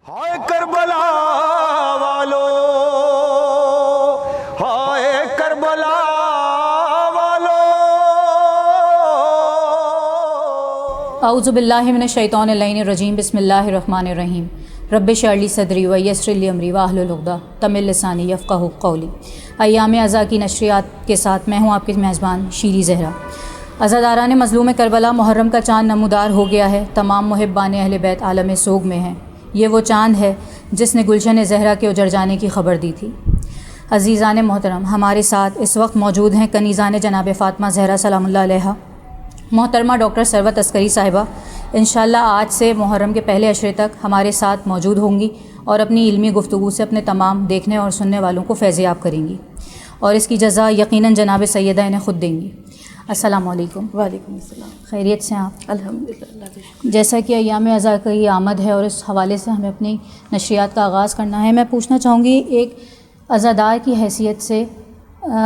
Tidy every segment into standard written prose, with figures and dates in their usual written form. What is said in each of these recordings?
ہائے کربلا والو، ہائے کربلا والو۔ اعوذ باللہ من الشیطان اللعین الرجیم، بسم اللہ الرحمن الرحیم۔ رب اشرح لی صدری ویسر لی امری واحلل عقدۃ من لسانی یفقہوا قولی۔ ایام عزا کی نشریات کے ساتھ میں ہوں آپ کی میزبان شیری زہرا۔ عزاداران مظلوم کربلا، محرم کا چاند نمودار ہو گیا ہے۔ تمام محبان اہل بیت عالم سوگ میں ہیں۔ یہ وہ چاند ہے جس نے گلشن زہرا کے اجڑ جانے کی خبر دی تھی۔ عزیزان محترم، ہمارے ساتھ اس وقت موجود ہیں کنیزان جناب فاطمہ زہرا سلام اللہ علیہا، محترمہ ڈاکٹر ثروت عسکری صاحبہ۔ انشاءاللہ آج سے محرم کے پہلے عشرے تک ہمارے ساتھ موجود ہوں گی اور اپنی علمی گفتگو سے اپنے تمام دیکھنے اور سننے والوں کو فیض یاب کریں گی، اور اس کی جزا یقیناً جناب سیدہ انہیں خود دیں گی۔ السلام علیکم۔ وعلیکم السلام۔ خیریت سے آپ؟ الحمدللہ۔ جیسا کہ ایام عزا کی آمد ہے اور اس حوالے سے ہمیں اپنی نشریات کا آغاز کرنا ہے، میں پوچھنا چاہوں گی ایک عزادار کی حیثیت سے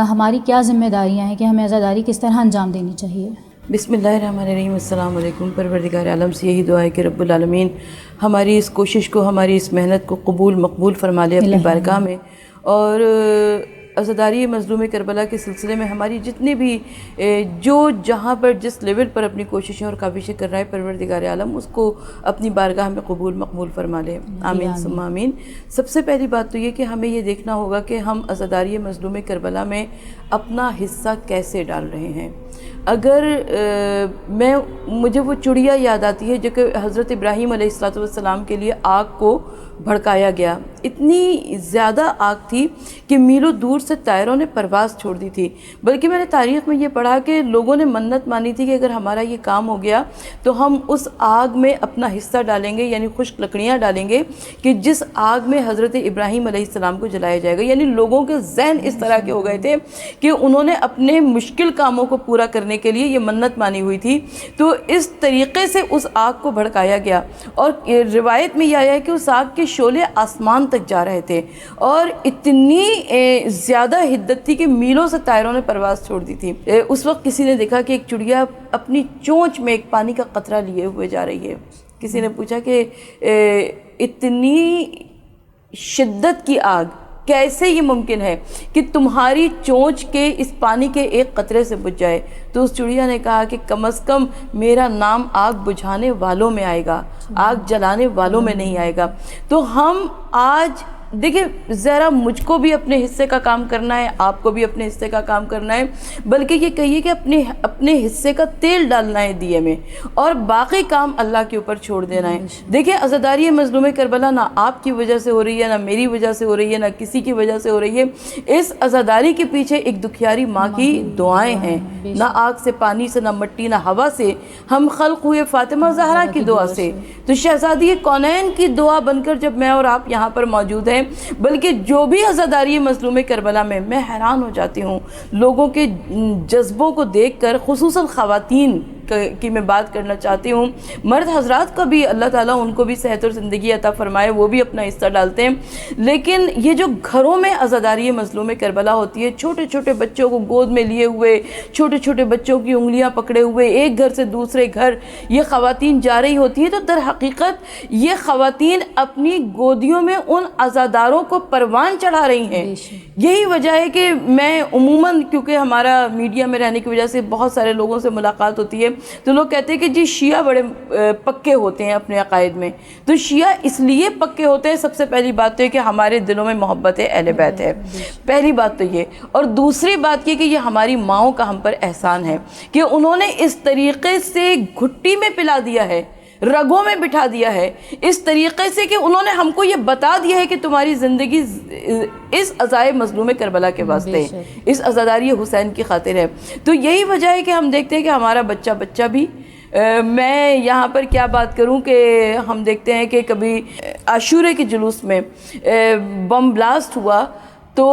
ہماری کیا ذمہ داریاں ہیں کہ ہمیں عزاداری کس طرح انجام دینی چاہیے؟ بسم اللہ الرحمن الرحیم۔ السلام علیکم۔ پروردگار عالم سے یہی دعا ہے کہ رب العالمین ہماری اس کوشش کو، ہماری اس محنت کو قبول مقبول فرما لے اپنی بارگاہ میں، اور عزاداری مظلوم کربلا کے سلسلے میں ہماری جتنے بھی جو جہاں پر جس لیول پر اپنی کوششیں اور کاوشیں کر رہا ہے، پروردگار عالم اس کو اپنی بارگاہ میں قبول مقبول فرما لے، آمین ثم آمین۔ سب سے پہلی بات تو یہ کہ ہمیں یہ دیکھنا ہوگا کہ ہم عزاداری مظلوم کربلا میں اپنا حصہ کیسے ڈال رہے ہیں۔ اگر مجھے وہ چڑیا یاد آتی ہے جو کہ حضرت ابراہیم علیہ السلام کے لیے آگ کو بھڑکایا گیا، اتنی زیادہ آگ تھی کہ میلوں دور سے طائروں نے پرواز چھوڑ دی تھی۔ بلکہ میں نے تاریخ میں یہ پڑھا کہ لوگوں نے منت مانی تھی کہ اگر ہمارا یہ کام ہو گیا تو ہم اس آگ میں اپنا حصہ ڈالیں گے، یعنی خشک لکڑیاں ڈالیں گے کہ جس آگ میں حضرت ابراہیم علیہ السلام کو جلایا جائے گا۔ یعنی لوگوں کے ذہن اس طرح کے ہو گئے تھے کہ انہوں نے اپنے مشکل کاموں کو پورا کرنے کے لیے یہ منت مانی ہوئی تھی، تو اس طریقے سے اس آگ کو بھڑکایا گیا۔ اور روایت میں یہ آیا ہے کہ اس آگ کے شعلے آسمان تک جا رہے تھے، اور اتنی زیادہ حدت تھی کہ میلوں سے طائروں نے پرواز چھوڑ دی تھی۔ اس وقت کسی نے دیکھا کہ ایک چڑیا اپنی چونچ میں ایک پانی کا قطرہ لیے ہوئے جا رہی ہے۔ کسی نے پوچھا کہ اتنی شدت کی آگ کیسے یہ ممکن ہے کہ تمہاری چونچ کے اس پانی کے ایک قطرے سے بجھ جائے؟ تو اس چڑیا نے کہا کہ کم از کم میرا نام آگ بجھانے والوں میں آئے گا، آگ جلانے والوں میں نہیں آئے گا۔ تو ہم آج دیکھیں، ذرا مجھ کو بھی اپنے حصے کا کام کرنا ہے، آپ کو بھی اپنے حصے کا کام کرنا ہے، بلکہ یہ کہیے کہ اپنے حصے کا تیل ڈالنا ہے دیے میں، اور باقی کام اللہ کے اوپر چھوڑ دینا ہے۔ دیکھیں، عزاداری مظلوم کربلا نہ آپ کی وجہ سے ہو رہی ہے، نہ میری وجہ سے ہو رہی ہے، نہ کسی کی وجہ سے ہو رہی ہے۔ اس عزاداری کے پیچھے ایک دکھیاری ماں کی دعائیں ہیں۔ نہ آگ سے، پانی سے، نہ مٹی، نہ ہوا سے، ہم خلق ہوئے فاطمہ زہرا کی دعا سے۔ تو شہزادی کونین کی دعا بن کر جب میں اور آپ یہاں پر موجود ہیں، بلکہ جو بھی عزاداری مظلوم کربلا میں حیران ہو جاتی ہوں لوگوں کے جذبوں کو دیکھ کر، خصوصاً خواتین کی میں بات کرنا چاہتی ہوں۔ مرد حضرات کا بھی اللہ تعالیٰ ان کو بھی صحت اور زندگی عطا فرمائے، وہ بھی اپنا حصہ ڈالتے ہیں، لیکن یہ جو گھروں میں عزاداری مظلوم کربلا ہوتی ہے، چھوٹے چھوٹے بچوں کو گود میں لیے ہوئے، چھوٹے چھوٹے بچوں کی انگلیاں پکڑے ہوئے ایک گھر سے دوسرے گھر یہ خواتین جا رہی ہوتی ہیں، تو در حقیقت یہ خواتین اپنی گودیوں میں ان عزاداروں کو پروان چڑھا رہی ہیں۔ یہی وجہ ہے کہ میں عموماً، کیونکہ ہمارا میڈیا میں رہنے کی وجہ سے بہت سارے لوگوں سے ملاقات ہوتی ہے، تو لوگ کہتے ہیں کہ جی شیعہ بڑے پکے ہوتے ہیں اپنے عقائد میں۔ تو شیعہ اس لیے پکے ہوتے ہیں، سب سے پہلی بات تو یہ کہ ہمارے دلوں میں محبت اہل بیت ہے، پہلی بات تو یہ، اور دوسری بات یہ کہ یہ ہماری ماؤں کا ہم پر احسان ہے کہ انہوں نے اس طریقے سے گھٹی میں پلا دیا ہے، رگوں میں بٹھا دیا ہے، اس طریقے سے کہ انہوں نے ہم کو یہ بتا دیا ہے کہ تمہاری زندگی اس عزائے مظلوم کربلا کے واسطے، اس عزاداری حسین کی خاطر ہے۔ تو یہی وجہ ہے کہ ہم دیکھتے ہیں کہ ہمارا بچہ بھی، میں یہاں پر کیا بات کروں کہ ہم دیکھتے ہیں کہ کبھی عاشورے کے جلوس میں بم بلاسٹ ہوا تو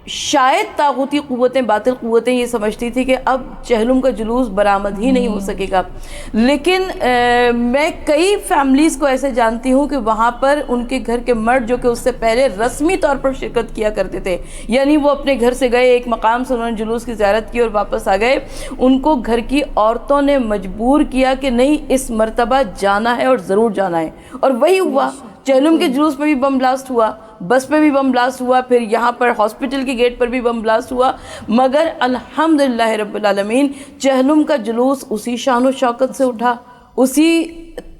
شاید طاغوتی قوتیں، باطل قوتیں یہ سمجھتی تھی کہ اب چہلم کا جلوس برآمد ہی نہیں ہو سکے گا، لیکن میں کئی فیملیز کو ایسے جانتی ہوں کہ وہاں پر ان کے گھر کے مرد جو کہ اس سے پہلے رسمی طور پر شرکت کیا کرتے تھے، یعنی وہ اپنے گھر سے گئے، ایک مقام سے انہوں نے جلوس کی زیارت کی اور واپس آ گئے، ان کو گھر کی عورتوں نے مجبور کیا کہ نہیں، اس مرتبہ جانا ہے اور ضرور جانا ہے، اور وہی ہوا۔ چہلم کے جلوس میں بھی بم بلاسٹ ہوا، بس پہ بھی بم بلاسٹ ہوا، پھر یہاں پر ہاسپٹل کے گیٹ پر بھی بم بلاسٹ ہوا، مگر الحمدللہ رب العالمین چہلم کا جلوس اسی شان و شوکت سے اٹھا، اسی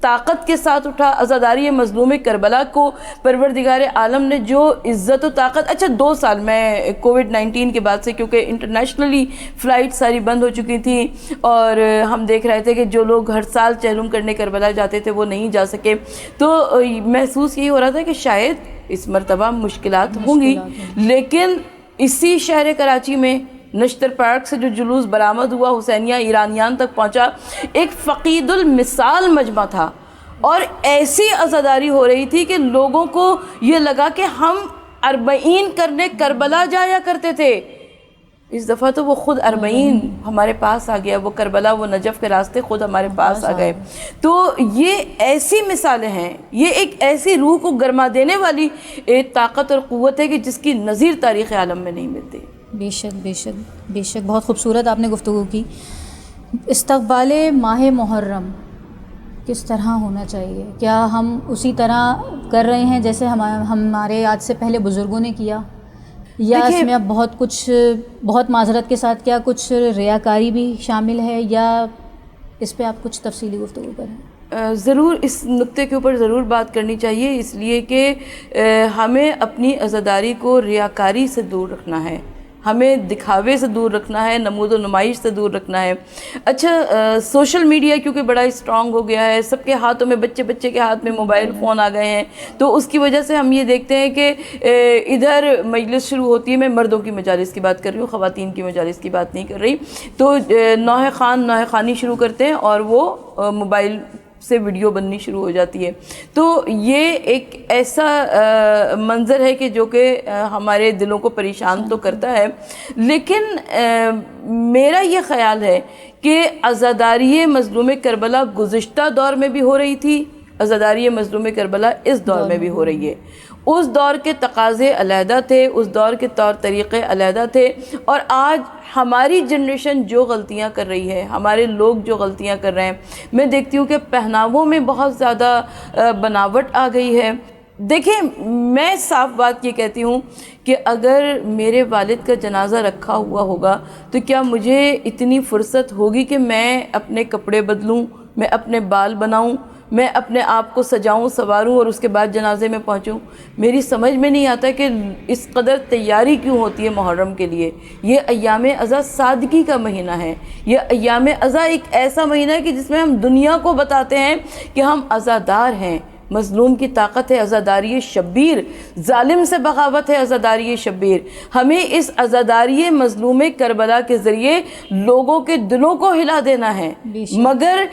طاقت کے ساتھ اٹھا۔ عزاداری مظلوم کربلا کو پروردگار عالم نے جو عزت و طاقت، اچھا 2 سال میں کووڈ-19 کے بعد سے، کیونکہ انٹرنیشنلی فلائٹ ساری بند ہو چکی تھیں اور ہم دیکھ رہے تھے کہ جو لوگ ہر سال چہلم کرنے کربلا جاتے تھے وہ نہیں جا سکے، تو محسوس یہی ہو رہا تھا کہ شاید اس مرتبہ مشکلات ہوں گی، لیکن اسی شہر کراچی میں نشتر پارک سے جو جلوس برآمد ہوا حسینیہ ایرانیان تک پہنچا، ایک فقید المثال مجمع تھا، اور ایسی عزاداری ہو رہی تھی کہ لوگوں کو یہ لگا کہ ہم 40 کرنے کربلا جایا کرتے تھے، اس دفعہ تو وہ خود 40 ہمارے پاس آ گیا، وہ کربلا، وہ نجف کے راستے خود ہمارے پاس آ گئے۔ تو یہ ایسی مثالیں ہیں، یہ ایک ایسی روح کو گرما دینے والی ایک طاقت اور قوت ہے کہ جس کی نظیر تاریخ عالم میں نہیں ملتی۔ بے شک بے شک بے شک، بہت خوبصورت آپ نے گفتگو کی۔ استقبال ماہ محرم کس طرح ہونا چاہیے؟ کیا ہم اسی طرح کر رہے ہیں جیسے ہمارے آج سے پہلے بزرگوں نے کیا، یا اس میں اب بہت معذرت کے ساتھ کیا کچھ ریاکاری بھی شامل ہے، یا اس پہ آپ کچھ تفصیلی گفتگو کریں؟ ضرور اس نقطے کے اوپر ضرور بات کرنی چاہیے، اس لیے کہ ہمیں اپنی عزاداری کو ریاکاری سے دور رکھنا ہے، ہمیں دکھاوے سے دور رکھنا ہے، نمود و نمائش سے دور رکھنا ہے۔ اچھا سوشل میڈیا کیونکہ بڑا اسٹرانگ ہو گیا ہے، سب کے ہاتھوں میں، بچے کے ہاتھ میں موبائل فون آ گئے ہیں، تو اس کی وجہ سے ہم یہ دیکھتے ہیں کہ ادھر مجلس شروع ہوتی ہے، میں مردوں کی مجالس کی بات کر رہی ہوں، خواتین کی مجالس کی بات نہیں کر رہی، تو نوحہ خان نوحہ خانی شروع کرتے ہیں اور وہ موبائل سے ویڈیو بننی شروع ہو جاتی ہے، تو یہ ایک ایسا منظر ہے کہ جو کہ ہمارے دلوں کو پریشان تو کرتا ہے، لیکن میرا یہ خیال ہے کہ عزاداری مظلوم کربلا گزشتہ دور میں بھی ہو رہی تھی، عزاداری مظلوم کربلا اس دور میں بھی ہو رہی ہے۔ اس دور کے تقاضے علیحدہ تھے، اس دور کے طور طریقے علیحدہ تھے، اور آج ہماری جنریشن جو غلطیاں کر رہی ہے، ہمارے لوگ جو غلطیاں کر رہے ہیں، میں دیکھتی ہوں کہ پہناووں میں بہت زیادہ بناوٹ آ گئی ہے۔ دیکھیں میں صاف بات یہ کہتی ہوں کہ اگر میرے والد کا جنازہ رکھا ہوا ہوگا تو کیا مجھے اتنی فرصت ہوگی کہ میں اپنے کپڑے بدلوں، میں اپنے بال بناؤں، میں اپنے آپ کو سجاؤں سنواروں اور اس کے بعد جنازے میں پہنچوں؟ میری سمجھ میں نہیں آتا کہ اس قدر تیاری کیوں ہوتی ہے محرم کے لیے۔ یہ ایام اضحیٰ سادگی کا مہینہ ہے، یہ ایام اضحیٰ ایک ایسا مہینہ ہے کہ جس میں ہم دنیا کو بتاتے ہیں کہ ہم عزادار ہیں۔ مظلوم کی طاقت ہے عزاداری شبیر، ظالم سے بغاوت ہے عزاداری شبیر۔ ہمیں اس عزاداری مظلوم کربلا کے ذریعے لوگوں کے دلوں کو ہلا دینا ہے، مگر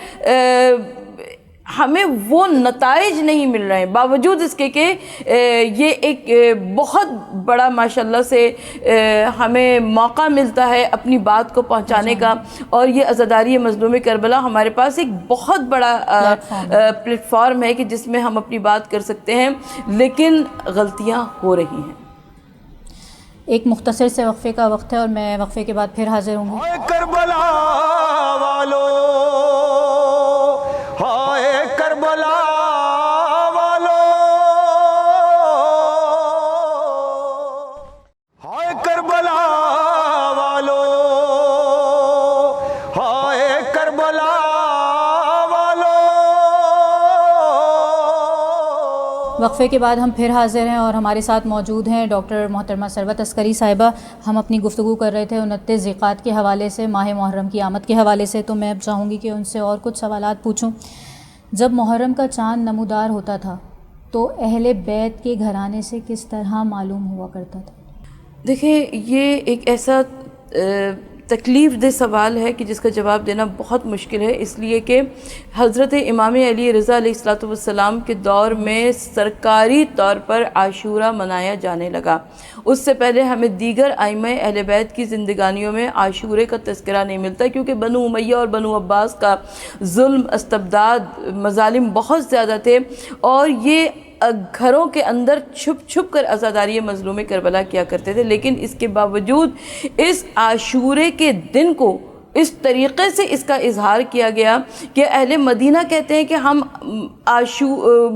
ہمیں وہ نتائج نہیں مل رہے ہیں، باوجود اس کے کہ یہ ایک بہت بڑا ماشاءاللہ سے ہمیں موقع ملتا ہے اپنی بات کو پہنچانے کا، اور یہ عزاداری مظلوم کربلا ہمارے پاس ایک بہت بڑا پلیٹ فارم ہے کہ جس میں ہم اپنی بات کر سکتے ہیں، لیکن غلطیاں ہو رہی ہیں۔ ایک مختصر سے وقفے کا وقت ہے اور میں وقفے کے بعد پھر حاضر ہوں گی۔ کربلا والو، ہائے کربلا والو، ہائے کربلا والو، ہائے کربلا والو۔ وقفے کے بعد ہم پھر حاضر ہیں اور ہمارے ساتھ موجود ہیں ڈاکٹر محترمہ ثروت عسکری صاحبہ۔ ہم اپنی گفتگو کر رہے تھے 29 ذیقعد کے حوالے سے، ماہ محرم کی آمد کے حوالے سے، تو میں اب چاہوں گی کہ ان سے اور کچھ سوالات پوچھوں۔ جب محرم کا چاند نمودار ہوتا تھا تو اہل بیت کے گھرانے سے کس طرح معلوم ہوا کرتا تھا؟ دیکھیں یہ ایک ایسا تکلیف دہ سوال ہے کہ جس کا جواب دینا بہت مشکل ہے، اس لیے کہ حضرت امام علی رضا علیہ السلام کے دور میں سرکاری طور پر عاشورہ منایا جانے لگا۔ اس سے پہلے ہمیں دیگر ائمہ اہل بیت کی زندگانیوں میں عاشورے کا تذکرہ نہیں ملتا، کیونکہ بنو امیہ اور بنو عباس کا ظلم، استبداد، مظالم بہت زیادہ تھے، اور یہ گھروں کے اندر چھپ چھپ کر عزاداری مظلوم کربلا کیا کرتے تھے۔ لیکن اس کے باوجود اس عاشورے کے دن کو اس طریقے سے اس کا اظہار کیا گیا کہ اہل مدینہ کہتے ہیں کہ ہم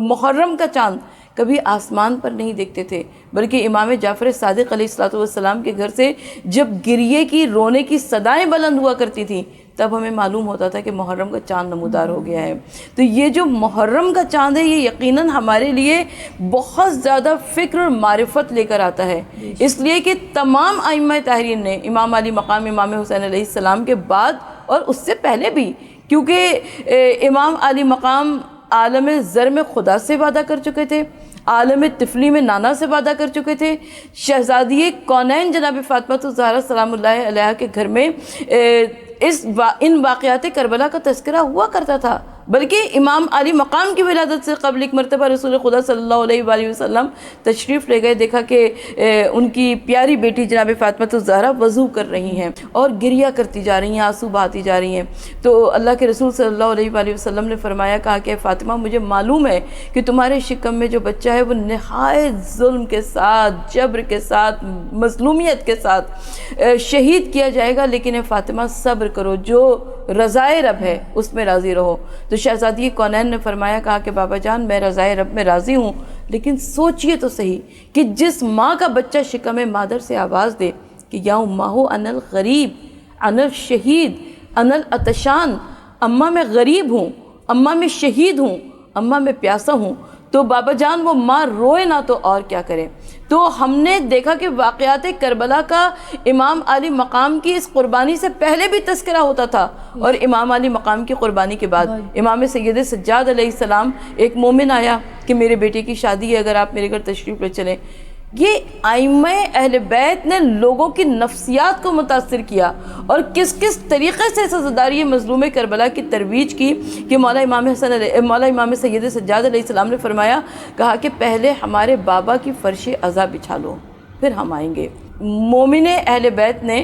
محرم کا چاند کبھی آسمان پر نہیں دیکھتے تھے، بلکہ امام جعفر صادق علیہ الصلوۃ والسلام کے گھر سے جب گریے کی، رونے کی صدائیں بلند ہوا کرتی تھیں، تب ہمیں معلوم ہوتا تھا کہ محرم کا چاند نمودار ہو گیا ہے۔ تو یہ جو محرم کا چاند ہے، یہ یقیناً ہمارے لیے بہت زیادہ فکر اور معرفت لے کر آتا ہے، اس لیے کہ تمام ائمہ طاہرین نے امام علی مقام امام حسین علیہ السلام کے بعد اور اس سے پہلے بھی، کیونکہ امام علی مقام عالم زر میں خدا سے وعدہ کر چکے تھے، عالم طفلی میں نانا سے وعدہ کر چکے تھے، شہزادی کونین جناب فاطمہ الزہرا سلام اللہ علیہا کے گھر میں ان واقعات کربلا کا تذکرہ ہوا کرتا تھا، بلکہ امام علی مقام کی ولادت سے قبل ایک مرتبہ رسول خدا صلی اللہ علیہ وآلہ وسلم تشریف لے گئے، دیکھا کہ ان کی پیاری بیٹی جناب فاطمہ الزہرا وضو کر رہی ہیں اور گریہ کرتی جا رہی ہیں، آنسو بہاتی جا رہی ہیں۔ تو اللہ کے رسول صلی اللہ علیہ وآلہ وسلم نے فرمایا، کہا کہ فاطمہ مجھے معلوم ہے کہ تمہارے شکم میں جو بچہ ہے وہ نہایت ظلم کے ساتھ، جبر کے ساتھ، مظلومیت کے ساتھ شہید کیا جائے گا، لیکن اے فاطمہ صبر کرو، جو رضائے رب ہے اس میں راضی رہو۔ تو شہزادی کونین نے فرمایا، کہا کہ بابا جان میں رضائے رب میں راضی ہوں، لیکن سوچئے تو صحیح کہ جس ماں کا بچہ شکم مادر سے آواز دے کہ یا اماہ انا الغریب انا الشہید انا العطشان، اماں میں غریب ہوں، اماں میں شہید ہوں، اماں میں پیاسا ہوں، تو بابا جان وہ ماں روئے نہ تو اور کیا کرے۔ تو ہم نے دیکھا کہ واقعات کربلا کا امام علی مقام کی اس قربانی سے پہلے بھی تذکرہ ہوتا تھا، اور امام علی مقام کی قربانی کے بعد امام سید سجاد علیہ السلام، ایک مومن آیا کہ میرے بیٹے کی شادی ہے، اگر آپ میرے گھر تشریف لے چلیں۔ یہ ائمہ اہل بیت نے لوگوں کی نفسیات کو متاثر کیا اور کس کس طریقے سے سزاداری مظلوم کربلا کی ترویج کی کہ مولا امام سید سجاد علیہ السلام نے فرمایا، کہا کہ پہلے ہمارے بابا کی فرش عزا بچھا لو پھر ہم آئیں گے۔ مومن اہل بیت نے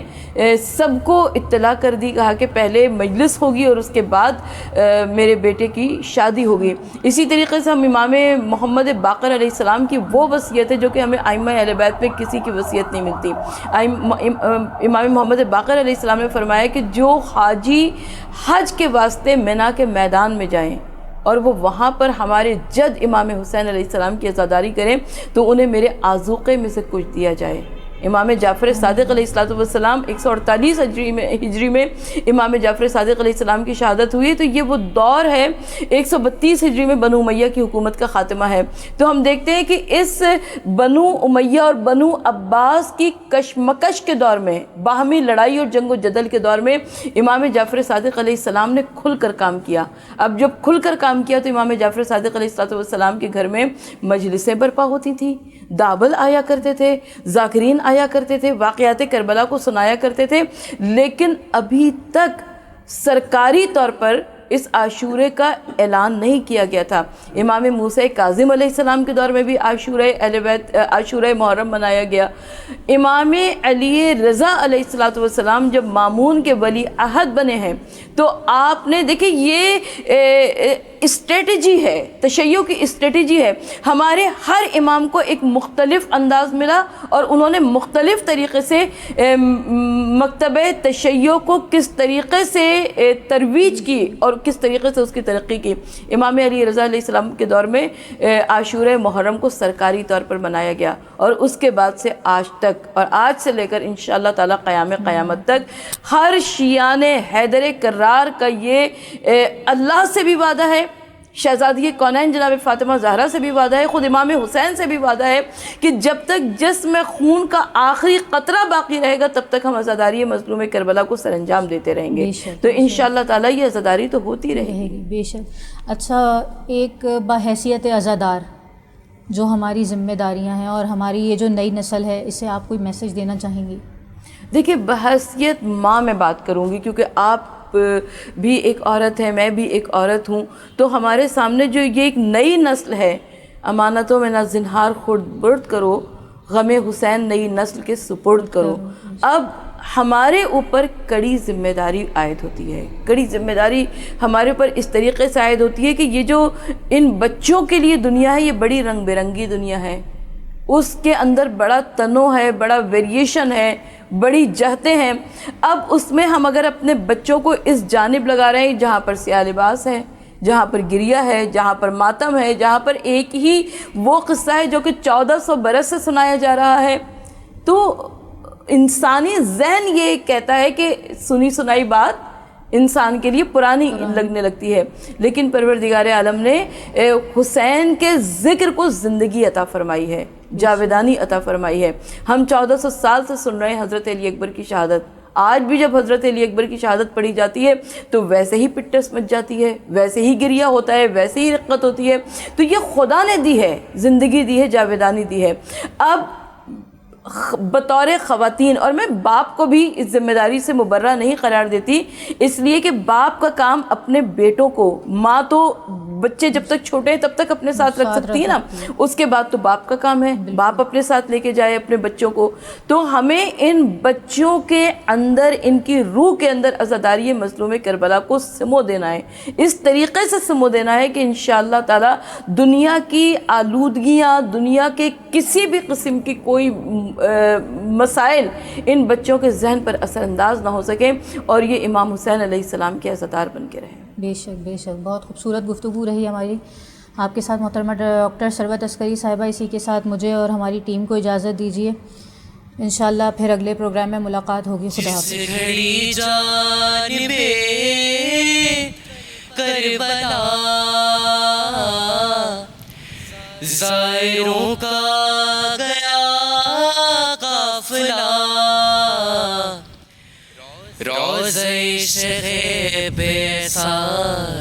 سب کو اطلاع کر دی، کہا کہ پہلے مجلس ہوگی اور اس کے بعد میرے بیٹے کی شادی ہوگی۔ اسی طریقے سے ہم امام محمد باقر علیہ السلام کی وہ وصیت ہے جو کہ ہمیں ائمہ اہل بیت میں کسی کی وصیت نہیں ملتی۔ امام محمد باقر علیہ السلام نے فرمایا کہ جو حاجی حج کے واسطے منا کے میدان میں جائیں اور وہ وہاں پر ہمارے جد امام حسین علیہ السلام کی عزاداری کریں تو انہیں میرے آذوقے میں سے کچھ دیا جائے۔ امام جعفر صادق علیہ السلام 148 ہجری میں امام جعفر صادق علیہ السلام کی شہادت ہوئی، تو یہ وہ دور ہے 132 ہجری میں بنو امیہ کی حکومت کا خاتمہ ہے۔ تو ہم دیکھتے ہیں کہ اس بنو امیہ اور بنو عباس کی کشمکش کے دور میں، باہمی لڑائی اور جنگ و جدل کے دور میں امام جعفر صادق علیہ السلام نے کھل کر کام کیا۔ اب جب کھل کر کام کیا تو امام جعفر صادق علیہ السلام کے گھر میں مجلسیں برپا ہوتی تھیں، دابل آیا کرتے تھے، ذاکرین آیا کرتے تھے، واقعات کربلا کو سنایا کرتے تھے، لیکن ابھی تک سرکاری طور پر اس عاشورے کا اعلان نہیں کیا گیا تھا۔ امام موسیٰ کاظم علیہ السلام کے دور میں بھی عاشورہ محرم منایا گیا۔ امام علی رضا علیہ السلام جب مامون کے ولی عہد بنے ہیں تو آپ نے دیکھیں یہ اسٹریٹجی ہے، تشیع کی اسٹریٹجی ہے۔ ہمارے ہر امام کو ایک مختلف انداز ملا اور انہوں نے مختلف طریقے سے مکتبہ تشیع کو کس طریقے سے ترویج کی اور کس طریقے سے اس کی ترقی کی۔ امام علی رضا علیہ السلام کے دور میں عاشورہ محرم کو سرکاری طور پر منایا گیا، اور اس کے بعد سے آج تک، اور آج سے لے کر انشاءاللہ تعالی قیامت تک ہر شیعان حیدر کرار کا یہ اللہ سے بھی وعدہ ہے، شہزادی کونین جناب فاطمہ زہرا سے بھی وعدہ ہے، خود امام حسین سے بھی وعدہ ہے کہ جب تک جسم خون کا آخری قطرہ باقی رہے گا تب تک ہم عزاداری مظلوم کربلا کو سر انجام دیتے رہیں گے۔ تو انشاءاللہ تعالی یہ عزاداری تو ہوتی رہے گی۔ بے شک۔ اچھا، ایک باحیثیت عزادار جو ہماری ذمہ داریاں ہیں اور ہماری یہ جو نئی نسل ہے، اسے آپ کوئی میسج دینا چاہیں گی؟ دیکھیں، بحیثیت ماں میں بات کروں گی، کیونکہ آپ بھی ایک عورت ہے، میں بھی ایک عورت ہوں، تو ہمارے سامنے جو یہ ایک نئی نسل ہے، امانتوں میں نہ زنہار خورد برد کرو، غم حسین نئی نسل کے سپرد کرو۔ اب ہمارے اوپر کڑی ذمہ داری عائد ہوتی ہے، کڑی ذمہ داری ہمارے اوپر اس طریقے سے عائد ہوتی ہے کہ یہ جو ان بچوں کے لیے دنیا ہے، یہ بڑی رنگ برنگی دنیا ہے، اس کے اندر بڑا تنوع ہے، بڑا ویریشن ہے، بڑی جہتیں ہیں۔ اب اس میں ہم اگر اپنے بچوں کو اس جانب لگا رہے ہیں جہاں پر سیاہ لباس ہے، جہاں پر گریہ ہے، جہاں پر ماتم ہے، جہاں پر ایک ہی وہ قصہ ہے جو کہ 1400 برس سے سنایا جا رہا ہے. تو انسانی ذہن یہ کہتا ہے کہ سنی سنائی بات انسان کے لیے پرانی لگنے لگتی ہے، لیکن پروردگار عالم نے حسین کے ذکر کو زندگی عطا فرمائی ہے، جاویدانی عطا فرمائی ہے. ہم 1400 سال سے سن رہے ہیں حضرت علی اکبر کی شہادت. آج بھی جب حضرت علی اکبر کی شہادت پڑھی جاتی ہے تو ویسے ہی پٹس مچ جاتی ہے، ویسے ہی گریہ ہوتا ہے، ویسے ہی رقت ہوتی ہے. تو یہ خدا نے دی ہے، زندگی دی ہے، جاویدانی دی ہے. اب بطور خواتین، اور میں باپ کو بھی اس ذمہ داری سے مبرہ نہیں قرار دیتی، اس لیے کہ باپ کا کام اپنے بیٹوں کو، ماں تو بچے جب تک چھوٹے ہیں تب تک اپنے ساتھ رکھ سکتی ہے نا، اس کے بعد تو باپ کا کام ہے، باپ اپنے ساتھ لے کے جائے اپنے بچوں کو. تو ہمیں ان بچوں کے اندر، ان کی روح کے اندر عزاداری مظلوم کربلا کو سمو دینا ہے، اس طریقے سے سمو دینا ہے کہ انشاءاللہ تعالی دنیا کی آلودگیاں، دنیا کے کسی بھی قسم کی کوئی مسائل ان بچوں کے ذہن پر اثر انداز نہ ہو سکیں، اور یہ امام حسین علیہ السلام کے عزادار بن کے رہیں. بے شک بے شک، بہت خوبصورت گفتگو رہی ہماری آپ کے ساتھ محترمہ ڈاکٹر ثروت عسکری صاحبہ. اسی کے ساتھ مجھے اور ہماری ٹیم کو اجازت دیجیے، انشاءاللہ پھر اگلے پروگرام میں ملاقات ہوگی. خدا حافظ. جس گھڑی جانب کربلا زائروں کا گیا قافلہ، روضہ شیخ بے سار